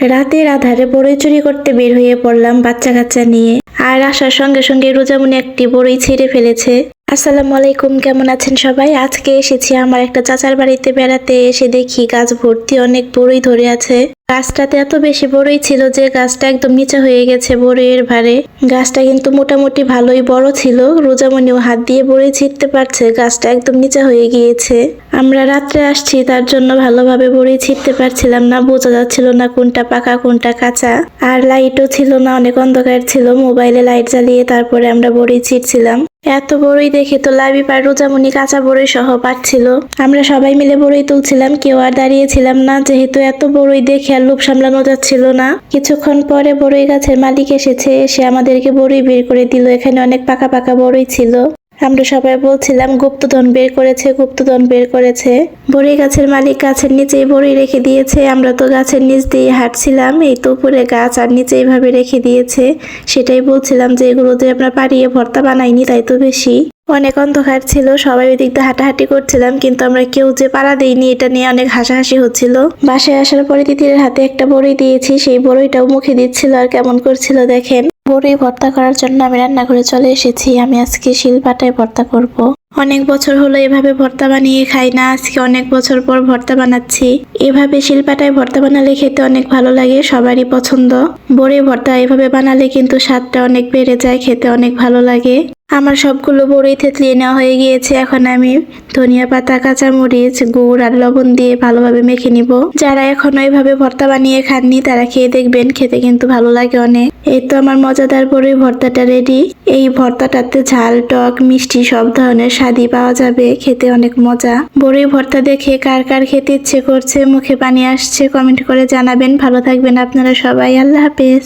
রাতের আধারে বড়ই চুরি করতে বের হয়ে পড়লাম বাচ্চা কাচ্চা নিয়ে। আর আসার সঙ্গে সঙ্গে রোজামুনি একটি বড়ই ছিঁড়ে ফেলেছে। আসসালামু আলাইকুম, কেমন আছেন সবাই? আজকে এসেছি আমার একটা চাচার বাড়িতে বেড়াতে। এসে দেখি গাছ ভর্তি অনেক বড়ই ধরে আছে। গাছটাতে এত বেশি বড়ই ছিল যে গাছটা একদম নিচে হয়ে গেছে বড়ইয়ের ভারে। গাছটা কিন্তু মোটামুটি ভালোই বড় ছিল। রোজামনিও হাত দিয়ে বড়ই ছিঁড়তে পারছে, গাছটা একদম নিচে হয়ে গিয়েছে। আমরা রাত্রে আসছি, তার জন্য ভালোভাবে বড়ই ছিঁড়তে পারছিলাম না, বোঝা যাচ্ছিল না কোনটা পাকা কোনটা কাঁচা। আর লাইটও ছিল না, অনেক অন্ধকার ছিল। মোবাইলে লাইট জ্বালিয়ে তারপরে আমরা বড়ই ছিঁড়ছিলাম। এত বড়ই দেখে তো লাবি পার রোজামনি কাঁচা বড়ই সহ পাচ্ছিল। আমরা সবাই মিলে বড়ই তুলছিলাম, কেউ আর দাঁড়িয়েছিলাম না, যেহেতু এত বড়ই দেখে আর লোভ সামলানো যাচ্ছিল না। কিছুক্ষণ পরে বড়ই গাছের মালিক এসেছে, এসে আমাদেরকে বড়ই বের করে দিল। এখানে অনেক পাকা পাকা বড়ই ছিল। আমরা সবাই বলছিলাম গুপ্তধন বের করেছে, গুপ্তধন বের করেছে। বড়ই গাছের মালিক গাছের নিচেই বড়ই রেখে দিয়েছে। আমরা তো গাছের নিচ দিয়ে হাঁটছিলাম, এই তো উপরে গাছ আর নিচে এইভাবে রেখে দিয়েছে। সেটাই বলছিলাম যে এগুলো যে আমরা পাড়িয়ে ভর্তা বানাইনি, তাই তো বেশি। অনেক অন্ধকার ছিল, সবাই ওই দিক দিয়ে হাঁটাহাঁটি করছিলাম, কিন্তু আমরা কেউ যে পাড়া দেইনি এটা নিয়ে অনেক হাসাহাসি হচ্ছিল। বাসায় আসার পরে তিতিরের হাতে একটা বড়ই দিয়েছি, সেই বড়ইটাও মুখে দিচ্ছিল আর কেমন করছিল দেখেন। বড়ই ভর্তা করার জন্য আমি রান্নাঘরে চলে এসেছি। আমি আজকে শিলপাটায় ভর্তা করব। অনেক বছর হলো এভাবে ভর্তা বানিয়ে খাই না, আজকে অনেক বছর পর ভর্তা বানাচ্ছি। এভাবে শিলপাটায় ভর্তা বানালে খেতে অনেক ভালো লাগে, সবারই পছন্দ। বড়ই ভর্তা এভাবে বানালে কিন্তু স্বাদটা অনেক বেড়ে যায়, খেতে অনেক ভালো লাগে। আমার সবগুলো বড়ই থেতলিয়ে নেওয়া হয়ে গিয়েছে। এখন আমি ধনিয়া পাতা, কাঁচামরিচ, গুড় আর লবণ দিয়ে ভালোভাবে মেখে নিব। যারা এখনো এইভাবে ভর্তা বানিয়ে খাননি তারা খেয়ে দেখবেন, খেতে কিন্তু ভালো লাগে অনেক। এই তো আমার মজাদার বড়ই ভর্তাটা রেডি। এই ভর্তাটাতে ঝাল, টক, মিষ্টি সব ধরনের স্বাদই পাওয়া যাবে, খেতে অনেক মজা। বড়ই ভর্তা দেখে কার কার খেতে ইচ্ছে করছে, মুখে পানি আসছে, কমেন্ট করে জানাবেন। ভালো থাকবেন আপনারা সবাই, আল্লাহ হাফেজ।